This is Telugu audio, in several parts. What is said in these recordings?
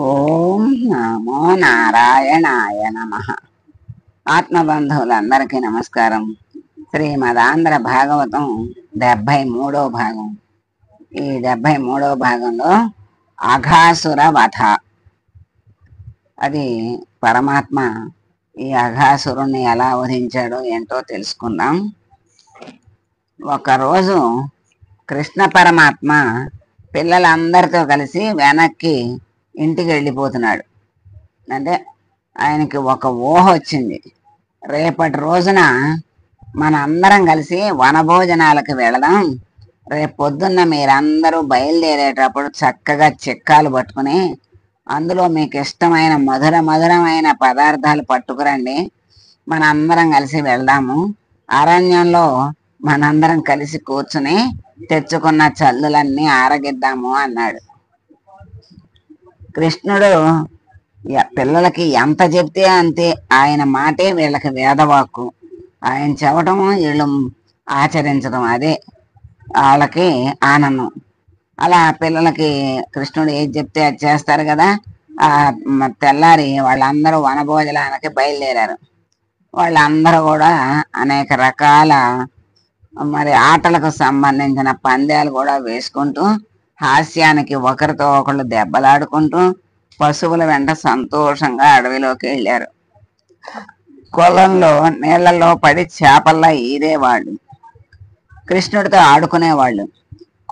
ఓం నమో నారాయణాయ నమః. ఆత్మబంధువులందరికీ నమస్కారం. శ్రీమదాంధ్ర భాగవతం 73వ భాగం. ఈ 73వ భాగంలో అఘాసుర వధ. అది పరమాత్మ ఈ అఘాసురుణ్ణి ఎలా వధించాడో ఏంటో తెలుసుకుందాం. ఒకరోజు కృష్ణ పరమాత్మ పిల్లలందరితో కలిసి వెనక్కి ఇంటికి వెళ్ళిపోతున్నాడు. అంటే ఆయనకి ఒక ఊహ వచ్చింది. రేపటి రోజున మన అందరం కలిసి వనభోజనాలకు వెళదాం. రేపు పొద్దున్న మీరందరూ బయలుదేరేటప్పుడు చక్కగా చిక్కాలు పట్టుకుని అందులో మీకు ఇష్టమైన మధురమైన పదార్థాలు పట్టుకురండి. మన అందరం కలిసి వెళ్దాము. అరణ్యంలో మనందరం కలిసి కూర్చుని తెచ్చుకున్న చల్లులన్నీ ఆరగిద్దాము అన్నాడు. కృష్ణుడు పిల్లలకి ఎంత చెప్తే అంతే. ఆయన మాటే వీళ్ళకి వేదవాక్కు. ఆయన చెప్పటము వీళ్ళు ఆచరించడం, అదే వాళ్ళకి ఆనందం. అలా పిల్లలకి కృష్ణుడు ఏది చెప్తే అది చేస్తారు కదా. ఆ తెల్లారి వాళ్ళందరూ వనభోజనానికి బయలుదేరారు. వాళ్ళందరూ కూడా అనేక రకాల ఆటలకు సంబంధించిన పందాలు కూడా వేసుకుంటూ, హాస్యానికి ఒకరితో ఒకళ్ళు దెబ్బలాడుకుంటూ పశువుల వెంట సంతోషంగా అడవిలోకి వెళ్ళారు. కొలంలో నీళ్లలో పడి చేపల్లా ఈదేవాళ్ళు, కృష్ణుడితో ఆడుకునేవాళ్ళు,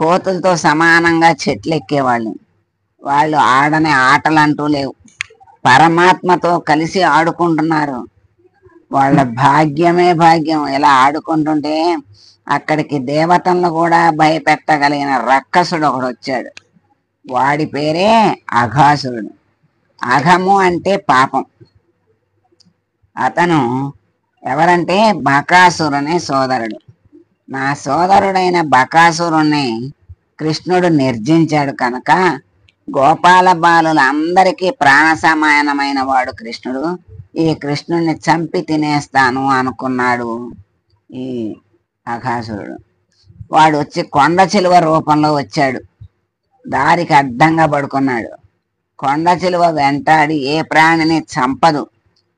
కోతులతో సమానంగా చెట్లు ఎక్కేవాళ్ళు. వాళ్ళు ఆడని ఆటలు అంటూ లేవు. పరమాత్మతో కలిసి ఆడుకుంటున్నారు. వాళ్ళ భాగ్యమే భాగ్యం. ఇలా ఆడుకుంటుంటే అక్కడికి దేవతలను కూడా భయపెట్టగలిగిన రక్కసుడు ఒకడు వచ్చాడు. వాడి పేరే అఘాసురుడు. అఘము అంటే పాపం. అతను ఎవరంటే బకాసురుని సోదరుడు. నా సోదరుడైన బకాసురుణ్ణి కృష్ణుడు నిర్జించాడు కనుక గోపాల బాలులందరికీ ప్రాణ సమానమైన వాడు కృష్ణుడు. ఈ కృష్ణుడిని చంపి తినేస్తాను అనుకున్నాడు ఈ అఘాసురుడు. వాడు వచ్చి కొండ చిలువ రూపంలో వచ్చాడు. దారికి అడ్డంగా పడుకున్నాడు. కొండ చిలువ వెంటాడి ఏ ప్రాణిని చంపదు.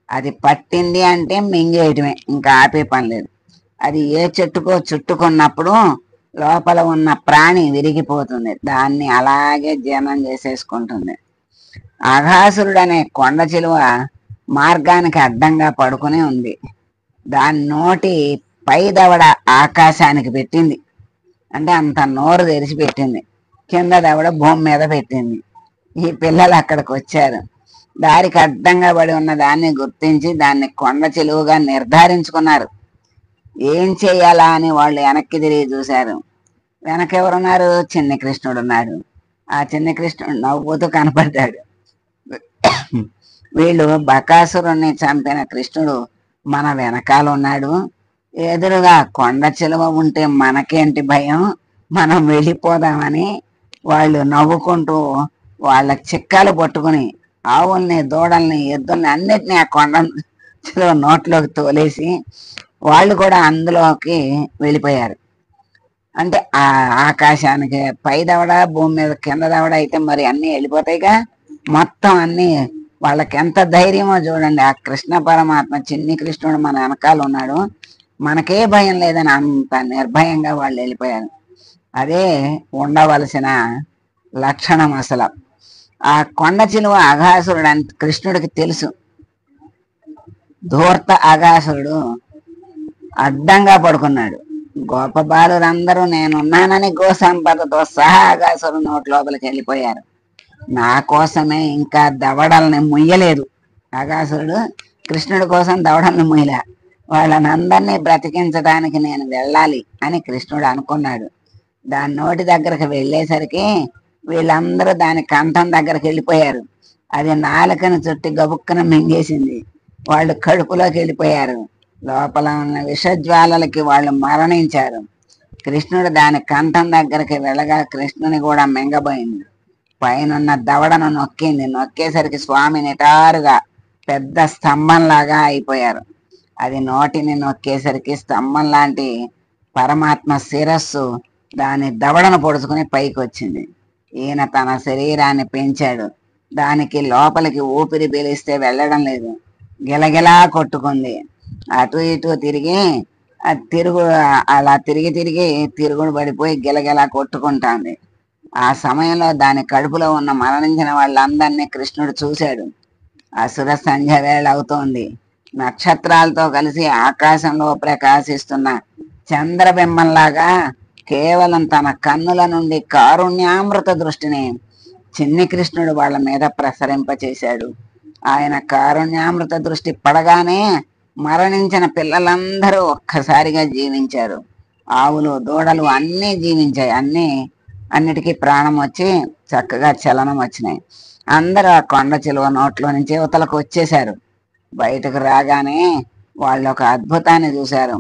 అది పట్టింది అంటే మింగేయటమే, ఇంకా ఆపే పని లేదు. అది ఏ చెట్టుకో చుట్టుకున్నప్పుడు లోపల ఉన్న ప్రాణి విరిగిపోతుంది. దాన్ని అలాగే జీర్ణం చేసేసుకుంటుంది. అఘాసురుడు అనే కొండ చిలువ మార్గానికి అడ్డంగా పడుకుని ఉంది. దాని నోటి పై దవడ ఆకాశానికి పెట్టింది. అంటే అంత నోరు తెరిచి పెట్టింది. కింద దవడ భూమి మీద పెట్టింది. ఈ పిల్లలు అక్కడికి వచ్చారు. దారికి అడ్డంగా పడి ఉన్న దాన్ని గుర్తించి దాన్ని కొండ చిలువగా నిర్ధారించుకున్నారు. ఏం చెయ్యాలా అని వాళ్ళు వెనక్కి తిరిగి చూశారు. వెనకెవరున్నారు? చిన్ని కృష్ణుడు ఉన్నాడు. ఆ చిన్ని కృష్ణుడు నవ్వుతూ కనపడ్డాడు. వీళ్ళు బకాసురుణ్ణి చంపిన కృష్ణుడు మన వెనకాల ఉన్నాడు. ఎదురుగా కొండ చిలువ ఉంటే మనకేంటి భయం, మనం వెళ్ళిపోదామని వాళ్ళు నవ్వుకుంటూ వాళ్ళ చిక్కాలు పట్టుకుని ఆవుల్ని, దూడల్ని, ఎద్దుల్ని అన్నిటినీ ఆ కొండ చిలువ నోట్లోకి తోలేసి వాళ్ళు కూడా అందులోకి వెళ్ళిపోయారు. అంటే ఆ ఆకాశానికి పై దవడ, భూమి మీద కింద దవడ అయితే మరి అన్నీ వెళ్ళిపోతాయిగా. మొత్తం అన్నీ వాళ్ళకి ఎంత ధైర్యమో చూడండి. ఆ కృష్ణ పరమాత్మ చిన్ని కృష్ణుడు మన వెనకాల ఉన్నాడు, మనకే భయం లేదని అంత నిర్భయంగా వాళ్ళు వెళ్ళిపోయారు. అదే ఉండవలసిన లక్షణం అసలు. ఆ కొండ చిలువ అఘాసురుడు అని కృష్ణుడికి తెలుసు. ధూర్త అఘాసురుడు అడ్డంగా పడుకున్నాడు. గోప బాలురందరూ నేనున్నానని గోసంపదతో సహా అఘాసురుడు నోటి లోపలికి వెళ్ళిపోయారు. నా కోసమే ఇంకా దవడల్ని ముయ్యలేదు అఘాసురుడు. కృష్ణుడి కోసం దవడల్ని ముయ్యలే. వాళ్ళని అందరినీ బ్రతికించడానికి నేను వెళ్ళాలి అని కృష్ణుడు అనుకున్నాడు. దాని నోటి దగ్గరకు వెళ్ళేసరికి వీళ్ళందరూ దాని కంఠం దగ్గరికి వెళ్ళిపోయారు. అది నాలుకను చుట్టి గబుక్కన మింగేసింది. వాళ్ళు కడుపులోకి వెళ్ళిపోయారు. లోపల ఉన్న విషజ్వాలలకి వాళ్ళు మరణించారు. కృష్ణుడు దాని కంఠం దగ్గరికి వెళ్ళగా కృష్ణుని కూడా మింగబోయింది. పైనున్న దవడను నొక్కింది. నొక్కేసరికి స్వామి నిటారుగా పెద్ద స్తంభంలాగా అయిపోయారు. అది నోటిని నొక్కేసరికి స్తంభం లాంటి పరమాత్మ శిరస్సు దాని దవడను పొడుచుకుని పైకి వచ్చింది. ఈయన తన శరీరాన్ని పెంచాడు. దానికి లోపలికి ఊపిరి పీలిస్తే వెళ్ళడం లేదు, గిలగిలా కొట్టుకుంది. అటు ఇటు తిరిగి అలా తిరిగి తిరిగి తిరుగుడు పడిపోయి గిలగిలా కొట్టుకుంటాంది. ఆ సమయంలో దాని కడుపులో ఉన్న మరణించిన వాళ్ళందరినీ కృష్ణుడు చూశాడు. అసుర సంధ్య వేళ అవుతోంది. నక్షత్రాలతో కలిసి ఆకాశంలో ప్రకాశిస్తున్న చంద్రబింబంలాగా కేవలం తన కన్నుల నుండి కారుణ్యామృత దృష్టిని చిన్ని కృష్ణుడు వాళ్ళ మీద ప్రసరింపచేశాడు. ఆయన కారుణ్యామృత దృష్టి పడగానే మరణించిన పిల్లలందరూ ఒక్కసారిగా జీవించారు. ఆవులు, దూడలు అన్నీ జీవించాయి. అన్నిటికీ ప్రాణం వచ్చి చక్కగా చలనం వచ్చినాయి. అందరూ ఆ కొండ చిలువ నోట్లో నుంచి యువతలకు వచ్చేశారు. బయటకు రాగానే వాళ్ళు ఒక అద్భుతాన్ని చూశారు.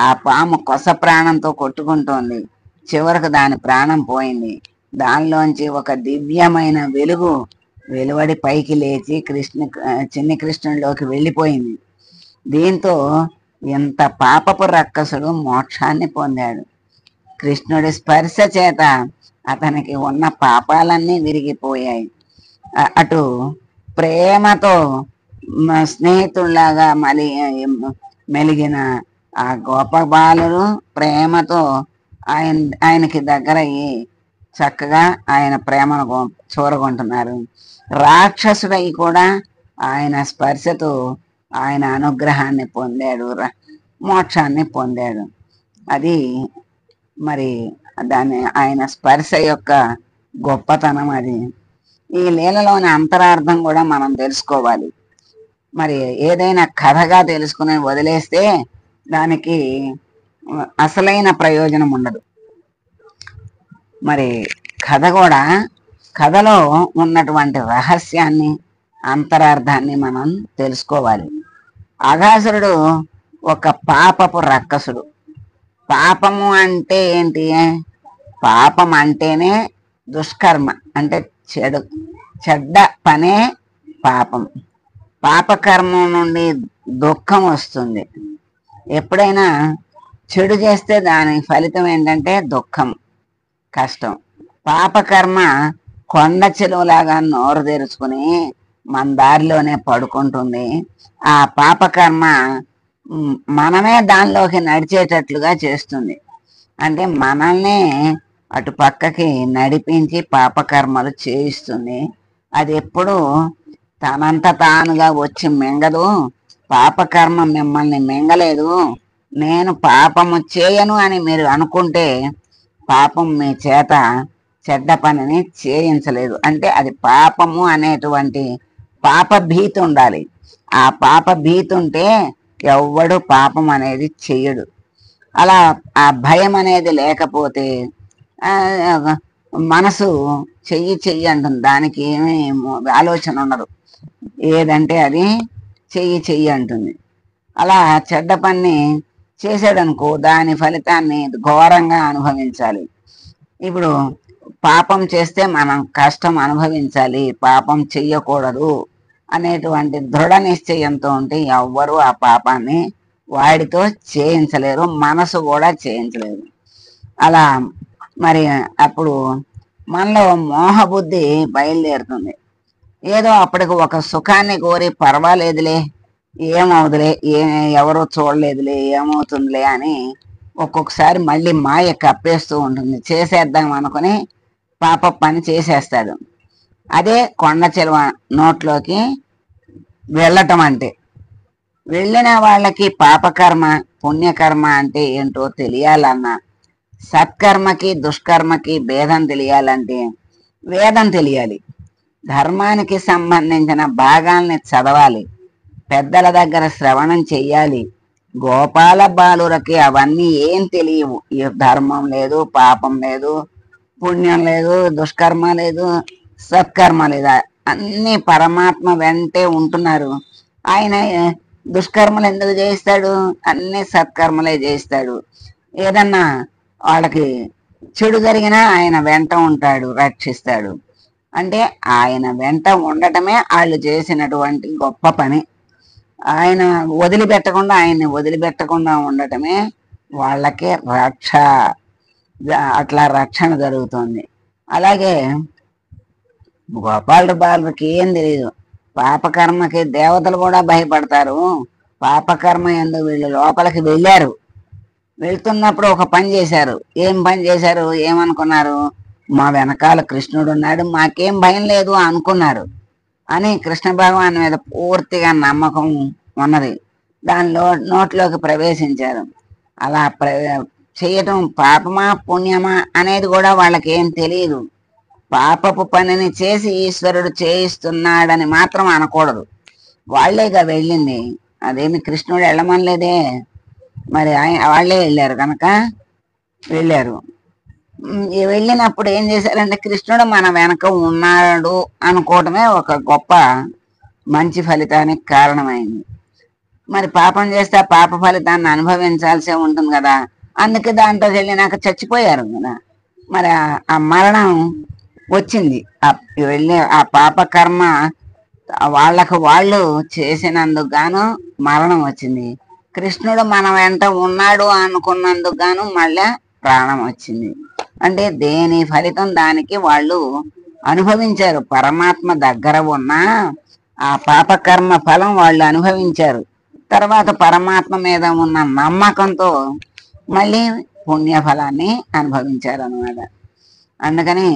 ఆ పాము కొస ప్రాణంతో కొట్టుకుంటోంది. చివరకు దాని ప్రాణం పోయింది. దానిలోంచి ఒక దివ్యమైన వెలుగు వెలువడి పైకి లేచి చిన్ని కృష్ణుడిలోకి వెళ్ళిపోయింది. దీంతో ఇంత పాపపు రక్కసుడు మోక్షాన్ని పొందాడు. కృష్ణుడి స్పర్శ చేత అతనికి ఉన్న పాపాలన్నీ విరిగిపోయాయి. అటు ప్రేమతో స్నేహితుల్లాగా మెలిగిన ఆ గోపబాలురు ప్రేమతో ఆయనకి దగ్గరయ్యి చక్కగా ఆయన ప్రేమను చూరగొంటున్నారు. రాక్షసుడై కూడా ఆయన స్పర్శతో ఆయన అనుగ్రహాన్ని పొందాడు, మోక్షాన్ని పొందాడు. అది మరి ఆయన స్పర్శ యొక్క గొప్పతనం. అది ఈ లీలలోని అంతరార్థం కూడా మనం తెలుసుకోవాలి. మరి ఏదైనా కథగా తెలుసుకుని వదిలేస్తే దానికి అసలైన ప్రయోజనం ఉండదు. మరి కథలో ఉన్నటువంటి రహస్యాన్ని, అంతరార్థాన్ని మనం తెలుసుకోవాలి. అఘాసురుడు ఒక పాపపు రక్కసుడు. పాపము అంటే ఏంటి? పాపం అంటేనే దుష్కర్మ, అంటే చెడ్డ పనే పాపం. పాపకర్మం నుండి దుఃఖం వస్తుంది. ఎప్పుడైనా చెడు చేస్తే దాని ఫలితం ఏంటంటే దుఃఖం, కష్టం. పాపకర్మ కొండ చెలువలాగా నోరు తెరుచుకుని మన దారిలోనే పడుకుంటుంది. ఆ పాపకర్మ మనమే దానిలోకి నడిచేటట్లుగా చేస్తుంది. అంటే మనల్ని అటు పక్కకి నడిపించి పాపకర్మలు చేయిస్తుంది. అది ఎప్పుడు తనంత తానుగా వచ్చి మింగదు. పాపకర్మ మిమ్మల్ని మింగలేదు. నేను పాపము చేయను అని మీరు అనుకుంటే పాపం మీ చేత చెడ్డ పనిని చేయించలేదు. అంటే అది పాపము అనేటువంటి పాప భీతి ఉండాలి. ఆ పాప భీతి ఉంటే ఎవ్వడు పాపం అనేది చెయ్యడు. అలా ఆ భయం అనేది లేకపోతే మనసు చెయ్యి అంటుంది. దానికి ఏమీ ఆలోచన ఉండదు. ఏదంటే అది చెయ్యి అంటుంది. అలా చెడ్డ పని చేసాడనుకో దాని ఫలితాన్ని ఘోరంగా అనుభవించాలి. ఇప్పుడు పాపం చేస్తే మనం కష్టం అనుభవించాలి, పాపం చెయ్యకూడదు అనేటువంటి దృఢ నిశ్చయంతో ఉంటే ఎవ్వరూ ఆ పాపాన్ని వాడితో చేయించలేరు, మనసు కూడా చేయించలేరు. అలా మరి అప్పుడు మనలో మోహబుద్ధి బయలుదేరుతుంది. ఏదో అప్పటికి ఒక సుఖాన్ని కోరి పర్వాలేదులే, ఏమవుదులే, ఎవరో చూడలేదులే, ఏమవుతుందిలే అని ఒక్కొక్కసారి మళ్ళీ మాయ కప్పేస్తూ ఉంటుంది. చేసేద్దాం అనుకుని పాప పని చేసేస్తాడు. అదే కొండ చెరువ నోట్లోకి వెళ్ళటం అంటే. వెళ్ళిన వాళ్ళకి పాపకర్మ పుణ్యకర్మ అంటే ఏంటో తెలియాలన్నా, సత్కర్మకి దుష్కర్మకి భేదం తెలియాలంటే వేదం తెలియాలి. ధర్మానికి సంబంధించిన భాగాల్ని చదవాలి, పెద్దల దగ్గర శ్రవణం చెయ్యాలి. గోపాల బాలురకి అవన్నీ ఏం తెలియవు. ధర్మం లేదు, పాపం లేదు, పుణ్యం లేదు, దుష్కర్మ లేదు, సత్కర్మ లేదు. అన్ని పరమాత్మ వెంటే ఉంటున్నారు. ఆయన దుష్కర్మలు ఎందుకు చేయిస్తాడు? అన్ని సత్కర్మలే చేయిస్తాడు. ఏదన్నా వాళ్ళకి చెడు జరిగినా ఆయన వెంట ఉంటాడు, రక్షిస్తాడు. అంటే ఆయన వెంట ఉండటమే వాళ్ళు చేసినటువంటి గొప్ప పని. ఆయన్ని వదిలిపెట్టకుండా ఉండటమే వాళ్ళకి రక్ష. అట్లా రక్షణ జరుగుతుంది. అలాగే గోపాలుడు బాలుడికి ఏం తెలియదు. పాపకర్మకి దేవతలు కూడా భయపడతారు. పాపకర్మ ఎందు వీళ్ళు లోపలికి వెళ్ళారు. వెళ్తున్నప్పుడు ఒక పని చేశారు. ఏం పని చేశారు? ఏమనుకున్నారు? మా వెనకాల కృష్ణుడు ఉన్నాడు, మాకేం భయం లేదు అనుకున్నారు. అని కృష్ణ భగవాన్ మీద పూర్తిగా నమ్మకం ఉన్నది. దానిలో నోట్లోకి ప్రవేశించారు. అలా చేయటం పాపమా పుణ్యమా అనేది కూడా వాళ్ళకి ఏం తెలియదు. పాపపు పనిని చేసి ఈశ్వరుడు చేయిస్తున్నాడని మాత్రం అనకూడదు. వాళ్ళేగా వెళ్ళింది, అదేమి కృష్ణుడు వెళ్ళమనలేదే. మరి వాళ్ళే వెళ్ళారు కనుక వెళ్ళారు. వెళ్ళినప్పుడు ఏం చేశారంటే కృష్ణుడు మన వెనక ఉన్నాడు అనుకోవటమే ఒక గొప్ప మంచి ఫలితానికి కారణమైంది. మరి పాపం చేస్తే ఆ పాప ఫలితాన్ని అనుభవించాల్సి ఉంటుంది కదా. అందుకే దాంట్లో వెళ్ళినాక చచ్చిపోయారు కదా. మరి ఆ మరణం వచ్చింది. వెళ్ళి ఆ పాప కర్మ వాళ్ళకు వాళ్ళు చేసినందుకు గాను మరణం వచ్చింది. కృష్ణుడు మన వెంట ఉన్నాడు అనుకున్నందుకు గాను మళ్ళా ప్రాణం వచ్చింది. అంటే దేని ఫలితం దానికి వాళ్ళు అనుభవించారు. పరమాత్మ దగ్గర ఉన్న ఆ పాపకర్మ ఫలం వాళ్ళు అనుభవించారు. తర్వాత పరమాత్మ మీద ఉన్న నమ్మకంతో మళ్ళీ పుణ్యఫలాన్ని అనుభవించారు అన్నమాట. అందుకని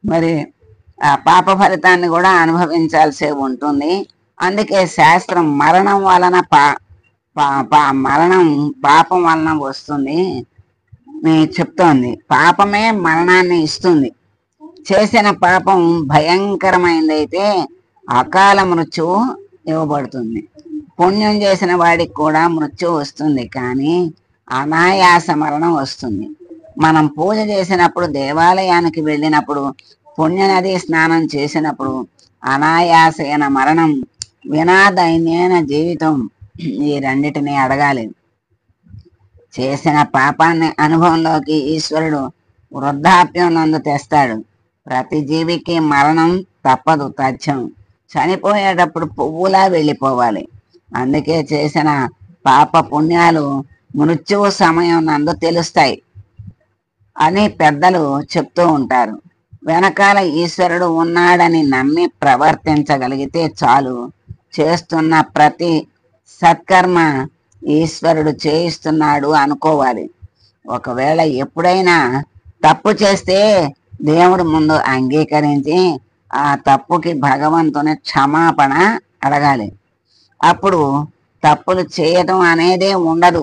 మరి ఆ పాప ఫలితాన్ని కూడా అనుభవించాల్సి ఉంటుంది. అందుకే శాస్త్రం మరణం వలన మరణం పాపం వలన వస్తుంది చెప్తోంది. పాపమే మరణాన్ని ఇస్తుంది. చేసిన పాపం భయంకరమైనదైతే అకాల మృత్యువు ఇవ్వబడుతుంది. పుణ్యం చేసిన వాడికి కూడా మృత్యు వస్తుంది, కానీ అనాయాస మరణం వస్తుంది. మనం పూజ చేసినప్పుడు, దేవాలయానికి వెళ్ళినప్పుడు, పుణ్యనది స్నానం చేసినప్పుడు అనాయాసైన మరణం, వినాదైన్యైన జీవితం, ఈ రెండిటిని అడగాలి. చేసిన పాపాన్ని అనుభవంలోకి ఈశ్వరుడు వృద్ధాప్యం నందు తెస్తాడు. ప్రతి జీవికి మరణం తప్పదు, తథ్యం. చనిపోయేటప్పుడు పువ్వులా వెళ్ళిపోవాలి. అందుకే చేసిన పాప పుణ్యాలు మృత్యువు సమయం నందు తెలుస్తాయి అని పెద్దలు చెప్తూ ఉంటారు. వెనకాల ఈశ్వరుడు ఉన్నాడని నమ్మి ప్రవర్తించగలిగితే చాలు. చేస్తున్న ప్రతి సత్కర్మ ఈశ్వరుడు చేయిస్తున్నాడు అనుకోవాలి. ఒకవేళ ఎప్పుడైనా తప్పు చేస్తే దేవుడు ముందు అంగీకరించి ఆ తప్పుకి భగవంతుని క్షమాపణ అడగాలి. అప్పుడు తప్పులు చేయటం అనేదే ఉండదు.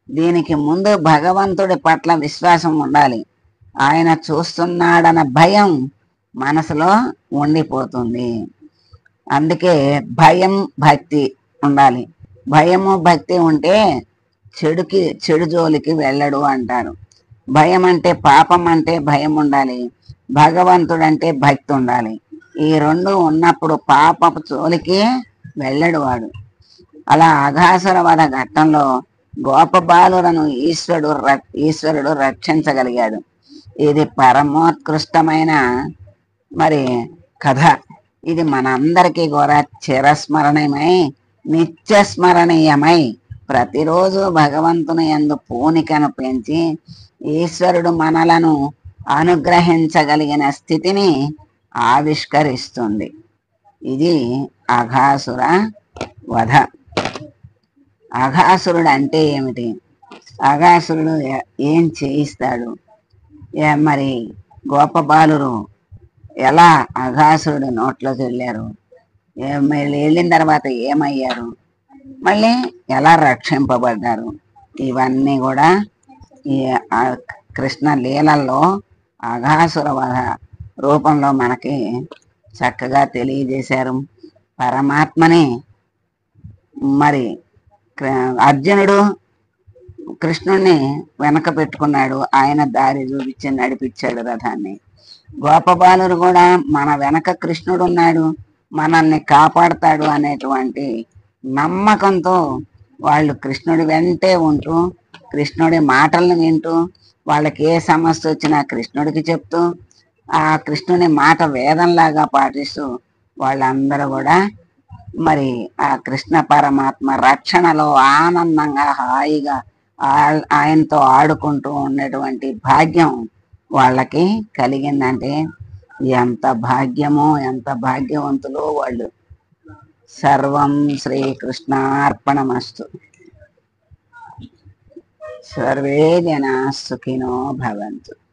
దీనికి ముందు భగవంతుడి పట్ల విశ్వాసం ఉండాలి. ఆయన చూస్తున్నాడన్న భయం మనసులో ఉండిపోతుంది. అందుకే భయం భక్తి ఉండాలి. భయము భక్తి ఉంటే చెడు జోలికి వెళ్ళడు అంటారు. భయం అంటే పాపం అంటే భయం ఉండాలి, భగవంతుడంటే భక్తి ఉండాలి. ఈ రెండు ఉన్నప్పుడు పాపపు జోలికి వెళ్ళడు వాడు. అలా అఘాసుర వధ ఘట్టంలో గోపబాలులను ఈశ్వరుడు రక్షించగలిగాడు. ఇది పరమోత్కృష్టమైన మరి కథ. ఇది మనందరికీ కూడా చిరస్మరణీయమై నిత్యస్మరణీయమై ప్రతిరోజు భగవంతుని యందు పూనికను పెంచి ఈశ్వరుడు మనలను అనుగ్రహించగలిగిన స్థితిని ఆవిష్కరిస్తుంది. ఇది అఘాసుర వధ. అఘాసురుడు అంటే ఏమిటి? అఘాసురుడు ఏం చేయిస్తాడు? మరి గోపబాలురు ఎలా అఘాసురుడు నోట్లోకి వెళ్ళారు? మళ్ళీ వెళ్ళిన తర్వాత ఏమయ్యారు? మళ్ళీ ఎలా రక్షింపబడ్డారు? ఇవన్నీ కూడా ఈ కృష్ణ లీలల్లో అఘాసుర వధ రూపంలో మనకి చక్కగా తెలియజేశారు. పరమాత్మని మరి అర్జునుడు కృష్ణుణ్ణి వెనక పెట్టుకున్నాడు, ఆయన దారి చూపించి నడిపించాడు రథాన్ని. గోపబాలురు కూడా మన వెనక కృష్ణుడు ఉన్నాడు, మనల్ని కాపాడతాడు అనేటువంటి నమ్మకంతో వాళ్ళు కృష్ణుడి వెంటే ఉంటూ, కృష్ణుడి మాటలను వింటూ, వాళ్ళకి ఏ సమస్య వచ్చినా కృష్ణుడికి చెప్తూ, ఆ కృష్ణుని మాట వేదంలాగా పాటిస్తూ వాళ్ళందరూ కూడా మరి ఆ కృష్ణ పరమాత్మ రక్షణలో ఆనందంగా హాయిగా ఆయనతో ఆడుకుంటూ ఉండేటువంటి భాగ్యం వాళ్ళకి కలిగిందంటే ఎంత భాగ్యమో, ఎంత భాగ్యవంతులో వాళ్ళు. సర్వం శ్రీకృష్ణార్పణమస్తు. సర్వే జనా సుఖినో భవంతు.